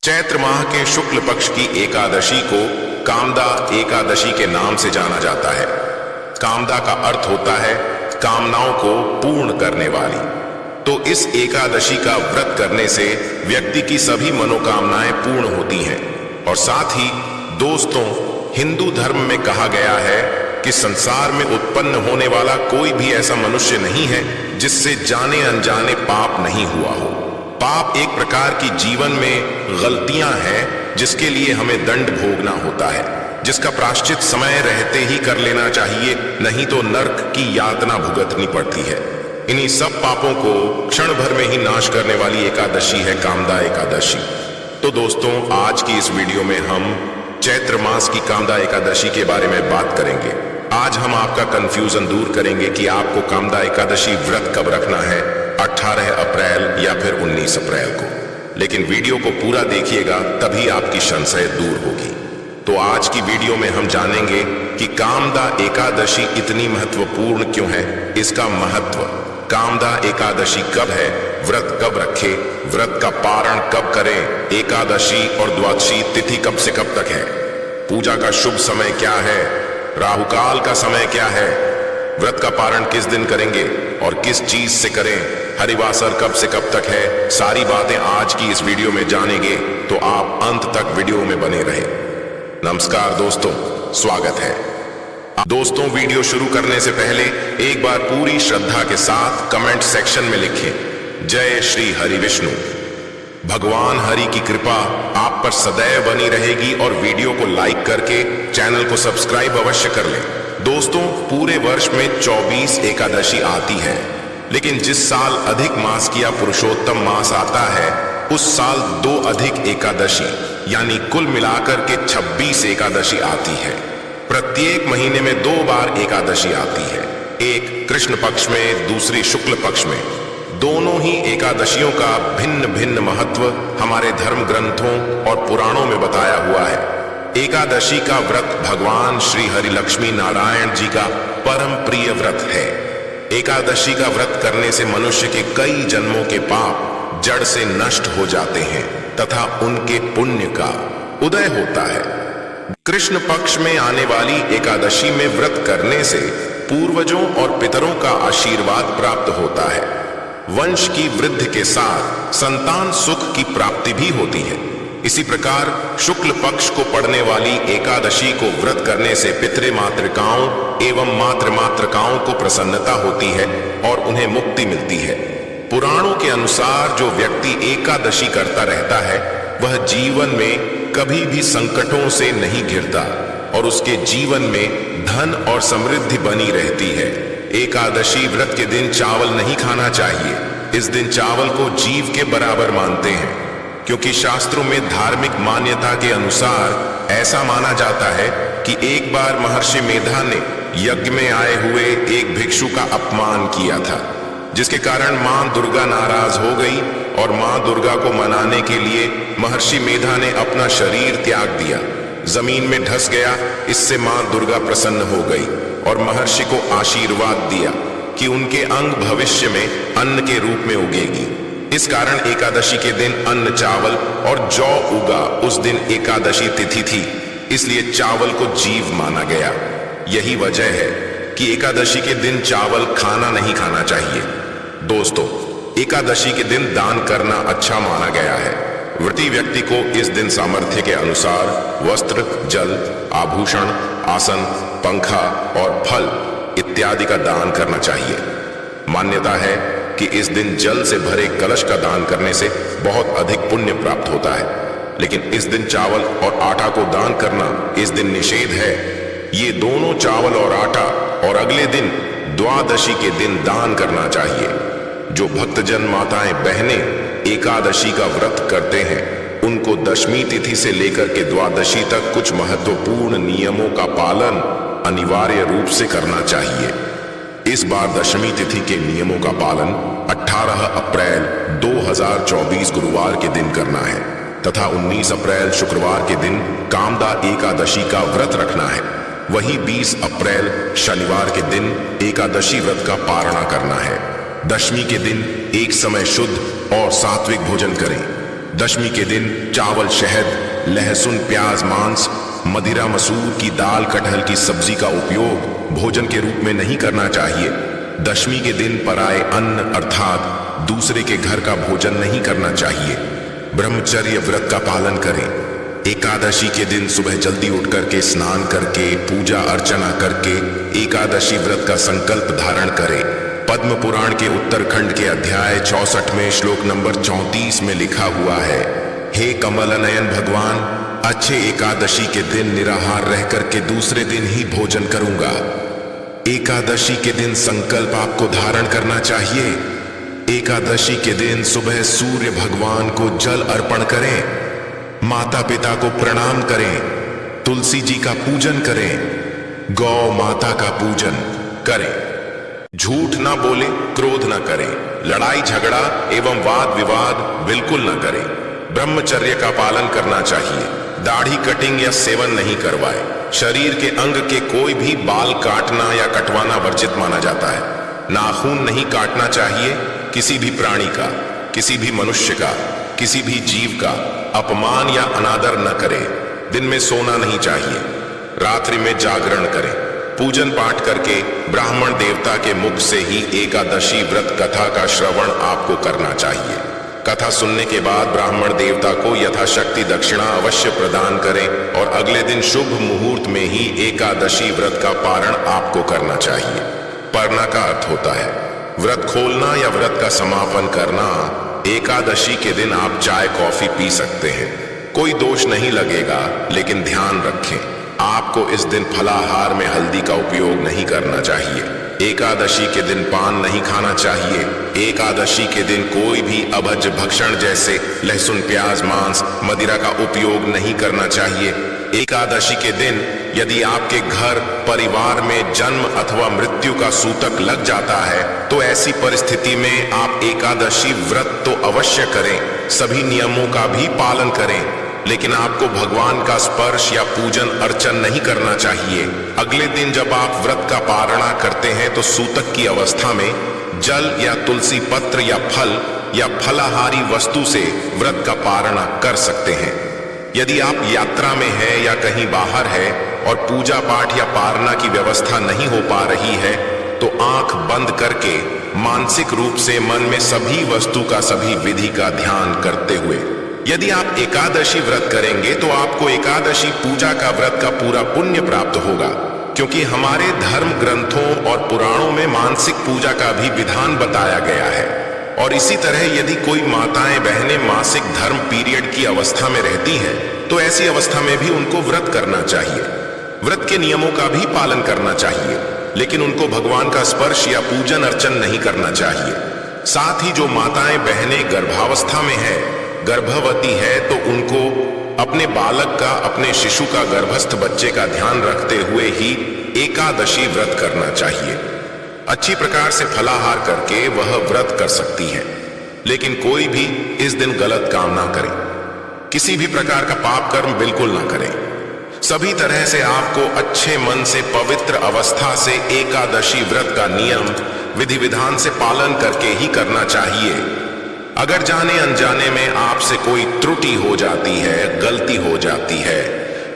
चैत्र माह के शुक्ल पक्ष की एकादशी को कामदा एकादशी के नाम से जाना जाता है। कामदा का अर्थ होता है कामनाओं को पूर्ण करने वाली। तो इस एकादशी का व्रत करने से व्यक्ति की सभी मनोकामनाएं पूर्ण होती हैं। और साथ ही दोस्तों, हिंदू धर्म में कहा गया है कि संसार में उत्पन्न होने वाला कोई भी ऐसा मनुष्य नहीं है जिससे जाने अनजाने पाप नहीं हुआ हो। पाप एक प्रकार की जीवन में गलतियां हैं जिसके लिए हमें दंड भोगना होता है, जिसका प्रायश्चित समय रहते ही कर लेना चाहिए, नहीं तो नरक की यातना भुगतनी पड़ती है। इन्हीं सब पापों को क्षण भर में ही नाश करने वाली एकादशी है कामदा एकादशी। तो दोस्तों, आज की इस वीडियो में हम चैत्र मास की कामदा एकादशी के बारे में बात करेंगे। आज हम आपका कंफ्यूजन दूर करेंगे कि आपको कामदा एकादशी व्रत कब रखना है, 18 अप्रैल या फिर 19 अप्रैल को। लेकिन वीडियो को पूरा देखिएगा, तभी आपकी संशय दूर होगी। तो आज की वीडियो में हम जानेंगे कि कामदा एकादशी इतनी महत्वपूर्ण क्यों है, इसका महत्व, कामदा एकादशी कब है, व्रत कब रखे, व्रत का पारण कब करें, एकादशी और द्वादशी तिथि कब से कब तक है, पूजा का शुभ समय क्या है, राहुकाल का समय क्या है, व्रत का पारण किस दिन करेंगे और किस चीज से करें, हरिवासर कब से कब तक है, सारी बातें आज की इस वीडियो में जानेंगे। तो आप अंत तक वीडियो में बने रहे। नमस्कार दोस्तों, स्वागत है। दोस्तों, वीडियो शुरू करने से पहले एक बार पूरी श्रद्धा के साथ कमेंट सेक्शन में लिखें, जय श्री हरि विष्णु। भगवान हरि की कृपा आप पर सदैव बनी रहेगी और वीडियो को लाइक करके चैनल को सब्सक्राइब अवश्य कर लें। दोस्तों, पूरे वर्ष में 24 एकादशी आती है, लेकिन जिस साल अधिक मास किया पुरुषोत्तम मास आता है, उस साल 2 अधिक एकादशी यानी कुल मिलाकर के 26 एकादशी आती है। प्रत्येक महीने में 2 बार एकादशी आती है, एक कृष्ण पक्ष में, दूसरी शुक्ल पक्ष में। दोनों ही एकादशियों का भिन्न भिन्न महत्व हमारे धर्म ग्रंथों और पुराणों में बताया हुआ है। एकादशी का व्रत भगवान श्री हरि लक्ष्मी नारायण जी का परम प्रिय व्रत है। एकादशी का व्रत करने से मनुष्य के कई जन्मों के पाप जड़ से नष्ट हो जाते हैं तथा उनके पुण्य का उदय होता है। कृष्ण पक्ष में आने वाली एकादशी में व्रत करने से पूर्वजों और पितरों का आशीर्वाद प्राप्त होता है। वंश की वृद्धि के साथ संतान सुख की प्राप्ति भी होती है। इसी प्रकार शुक्ल पक्ष को पड़ने वाली एकादशी को व्रत करने से पितृ मातृकाओं एवं मातृ मातृकाओं को प्रसन्नता होती है और उन्हें मुक्ति मिलती है। पुराणों के अनुसार जो व्यक्ति एकादशी करता रहता है वह जीवन में कभी भी संकटों से नहीं घिरता और उसके जीवन में धन और समृद्धि बनी रहती है। एकादशी व्रत के दिन चावल नहीं खाना चाहिए। इस दिन चावल को जीव के बराबर मानते हैं, क्योंकि शास्त्रों में धार्मिक मान्यता के अनुसार ऐसा माना जाता है कि एक बार महर्षि मेधा ने यज्ञ में आए हुए एक भिक्षु का अपमान किया था, जिसके कारण मां दुर्गा नाराज हो गई और मां दुर्गा को मनाने के लिए महर्षि मेधा ने अपना शरीर त्याग दिया, जमीन में धंस गया। इससे मां दुर्गा प्रसन्न हो गई और महर्षि को आशीर्वाद दिया कि उनके अंग भविष्य में अन्न के रूप में उगेगी। इस कारण एकादशी के दिन अन्न चावल और जौ उगा। उस दिन एकादशी तिथि थी, इसलिए चावल को जीव माना गया। यही वजह है कि एकादशी के दिन चावल खाना नहीं खाना चाहिए। दोस्तों, एकादशी के दिन दान करना अच्छा माना गया है। व्रती व्यक्ति को इस दिन सामर्थ्य के अनुसार वस्त्र, जल, आभूषण, आसन, पंखा और फल इत्यादि का दान करना चाहिए। मान्यता है कि इस दिन जल से भरे कलश का दान करने से बहुत अधिक पुण्य प्राप्त होता है, लेकिन इस दिन चावल और आटा को दान करना इस दिन निषेध है। ये दोनों चावल और आटा और अगले दिन द्वादशी के दिन दान करना चाहिए। जो भक्तजन माताएं बहनें एकादशी का व्रत करते हैं, उनको दशमी तिथि से लेकर के द्वादशी तक कुछ महत्वपूर्ण नियमों का पालन अनिवार्य रूप से करना चाहिए। इस बार दशमी तिथि के नियमों का पालन 18 अप्रैल 2024 गुरुवार के दिन करना है तथा 19 अप्रैल शुक्रवार के दिन कामदा एकादशी का व्रत रखना है। वहीं 20 अप्रैल शनिवार के दिन एकादशी व्रत का पारणा करना है। दशमी के दिन एक समय शुद्ध और सात्विक भोजन करें। दशमी के दिन चावल, शहद, लहसुन, प्याज, मांस, मदिरा, मसूर की दाल, कटहल की सब्जी का उपयोग भोजन के रूप में नहीं करना चाहिए। दशमी के दिन पराये अन्न अर्थात दूसरे के घर का भोजन नहीं करना चाहिए। ब्रह्मचर्य व्रत का पालन करें। एकादशी के दिन सुबह जल्दी उठ करके स्नान करके पूजा अर्चना करके एकादशी व्रत का संकल्प धारण करें। पद्म पुराण के उत्तरखंड के अध्याय 64 में श्लोक नंबर 34 में लिखा हुआ है, हे कमल नयन भगवान, अच्छे एकादशी के दिन निराहार रह करके दूसरे दिन ही भोजन करूंगा। एकादशी के दिन संकल्प आपको धारण करना चाहिए। एकादशी के दिन सुबह सूर्य भगवान को जल अर्पण करें, माता पिता को प्रणाम करें, तुलसी जी का पूजन करें, गौ माता का पूजन करें। झूठ ना बोले, क्रोध ना करें, लड़ाई झगड़ा एवं वाद विवाद बिल्कुल ना करें। ब्रह्मचर्य का पालन करना चाहिए। दाढ़ी कटिंग या सेवन नहीं करवाए। शरीर के अंग के कोई भी बाल काटना या कटवाना वर्जित माना जाता है। नाखून नहीं काटना चाहिए। किसी भी प्राणी का, किसी भी मनुष्य का, किसी भी जीव का अपमान या अनादर न करें। दिन में सोना नहीं चाहिए। रात्रि में जागरण करें। पूजन पाठ करके ब्राह्मण देवता के मुख से ही एकादशी व्रत कथा का श्रवण आपको करना चाहिए। कथा सुनने के बाद ब्राह्मण देवता को यथाशक्ति दक्षिणा अवश्य प्रदान करें और अगले दिन शुभ मुहूर्त में ही एकादशी व्रत का पारण आपको करना चाहिए। परना का अर्थ होता है व्रत खोलना या व्रत का समापन करना। एकादशी के दिन आप चाय कॉफी पी सकते हैं, कोई दोष नहीं लगेगा, लेकिन ध्यान रखें आपको इस दिन फलाहार में हल्दी का उपयोग नहीं करना चाहिए। एकादशी के दिन पान नहीं खाना चाहिए। एकादशी के दिन कोई भी अभज्य भक्षण जैसे लहसुन, प्याज, मांस, मदिरा का उपयोग नहीं करना चाहिए। एकादशी के दिन यदि आपके घर परिवार में जन्म अथवा मृत्यु का सूतक लग जाता है तो ऐसी परिस्थिति में आप एकादशी व्रत तो अवश्य करें, सभी नियमों का भी पालन करें, लेकिन आपको भगवान का स्पर्श या पूजन अर्चन नहीं करना चाहिए। अगले दिन जब आप व्रत का पारणा करते हैं तो सूतक की अवस्था में जल या तुलसी पत्र या फल या फलाहारी वस्तु से व्रत का पारणा कर सकते हैं। यदि आप यात्रा में है या कहीं बाहर है और पूजा पाठ या पारणा की व्यवस्था नहीं हो पा रही है तो आंख बंद करके मानसिक रूप से मन में सभी वस्तु का, सभी विधि का ध्यान करते हुए यदि आप एकादशी व्रत करेंगे तो आपको एकादशी पूजा का व्रत का पूरा पुण्य प्राप्त होगा, क्योंकि हमारे धर्म ग्रंथों और पुराणों में मानसिक पूजा का भी विधान बताया गया है। और इसी तरह यदि कोई माताएं बहनें मासिक धर्म पीरियड की अवस्था में रहती हैं तो ऐसी अवस्था में भी उनको व्रत करना चाहिए। व्रत के नियमों का भी पालन करना चाहिए, लेकिन उनको भगवान का स्पर्श या पूजन अर्चन नहीं करना चाहिए। साथ ही जो माताएं बहनें गर्भावस्था में है, गर्भवती है, तो उनको अपने बालक का, अपने शिशु का, गर्भस्थ बच्चे का ध्यान रखते हुए ही एकादशी व्रत करना चाहिए। अच्छी प्रकार से फलाहार करके वह व्रत कर सकती है, लेकिन कोई भी इस दिन गलत काम ना करे। किसी भी प्रकार का पाप कर्म बिल्कुल ना करें। सभी तरह से आपको अच्छे मन से, पवित्र अवस्था से एकादशी व्रत का नियम विधि विधान से पालन करके ही करना चाहिए। अगर जाने अनजाने में आपसे कोई त्रुटि हो जाती है, गलती हो जाती है,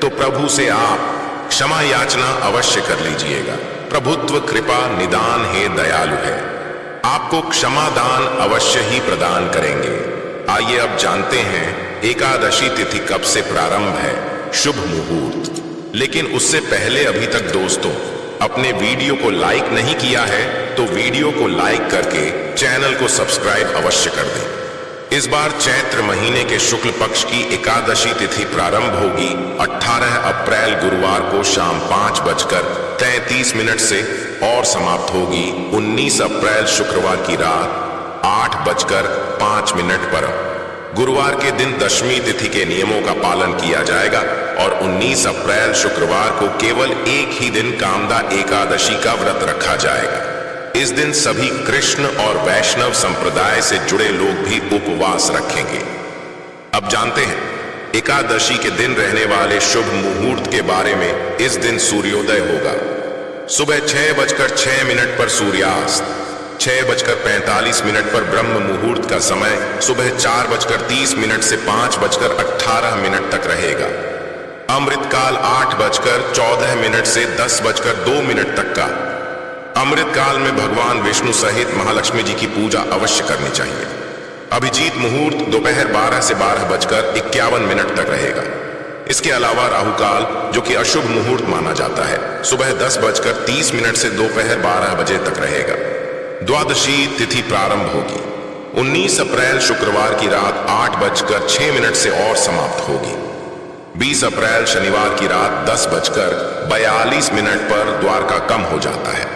तो प्रभु से आप क्षमा याचना अवश्य कर लीजिएगा। प्रभुत्व कृपा निदान है, दयालु है, आपको क्षमा दान अवश्य ही प्रदान करेंगे। आइए अब जानते हैं एकादशी तिथि कब से प्रारंभ है, शुभ मुहूर्त। लेकिन उससे पहले अभी तक दोस्तों अपने वीडियो को लाइक नहीं किया है तो वीडियो को लाइक करके चैनल को सब्सक्राइब अवश्य कर दें। इस बार चैत्र महीने के शुक्ल पक्ष की एकादशी तिथि प्रारंभ होगी 18 अप्रैल गुरुवार को शाम 5:33 से और समाप्त होगी 19 अप्रैल शुक्रवार की रात 8:05 पर। गुरुवार के दिन दशमी तिथि के नियमों का पालन किया जाएगा और 19 अप्रैल शुक्रवार को केवल एक ही दिन कामदा एकादशी का व्रत रखा जाएगा। इस दिन सभी कृष्ण और वैष्णव संप्रदाय से जुड़े लोग भी उपवास रखेंगे। अब जानते हैं एकादशी के दिन रहने वाले शुभ मुहूर्त के बारे में। इस दिन सूर्योदय होगा सुबह 6:06 पर सूर्यास्त, 6:45 पर ब्रह्म मुहूर्त का समय सुबह 4:30 से 5:18 तक रहेगा। अमृत काल 8:14 से 10:02 तक का। अमृत काल में भगवान विष्णु सहित महालक्ष्मी जी की पूजा अवश्य करनी चाहिए। अभिजीत मुहूर्त दोपहर 12 से 12:51 तक रहेगा। इसके अलावा राहु काल, जो कि अशुभ मुहूर्त माना जाता है, सुबह 10:30 से दोपहर 12 बजे तक रहेगा। द्वादशी तिथि प्रारंभ होगी 19 अप्रैल शुक्रवार की रात 8:06 से और समाप्त होगी। 20 अप्रैल शनिवार की रात 10:42 पर द्वारका कम हो जाता है।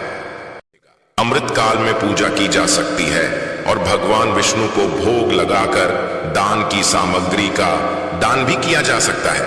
अमृत काल में पूजा की जा सकती है और भगवान विष्णु को भोग लगाकर दान की सामग्री का दान भी किया जा सकता है।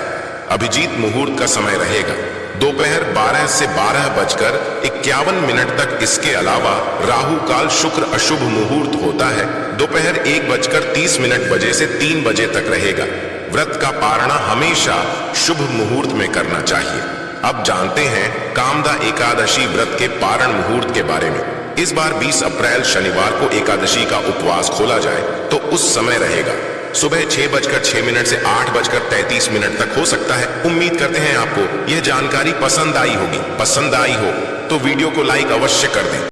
अभिजीत मुहूर्त का समय रहेगा दोपहर 12 से 12:51 तक। इसके अलावा राहु काल शुक्र अशुभ मुहूर्त होता है दोपहर 1:30 बजे से 3 बजे तक रहेगा। व्रत का पारणा हमेशा शुभ मुहूर्त में करना चाहिए। अब जानते हैं कामदा एकादशी व्रत के पारण मुहूर्त के बारे में। इस बार 20 अप्रैल शनिवार को एकादशी का उपवास खोला जाए तो उस समय रहेगा सुबह 6:06 से 8:33 तक हो सकता है। उम्मीद करते हैं आपको यह जानकारी पसंद आई होगी। पसंद आई हो तो वीडियो को लाइक अवश्य कर दें।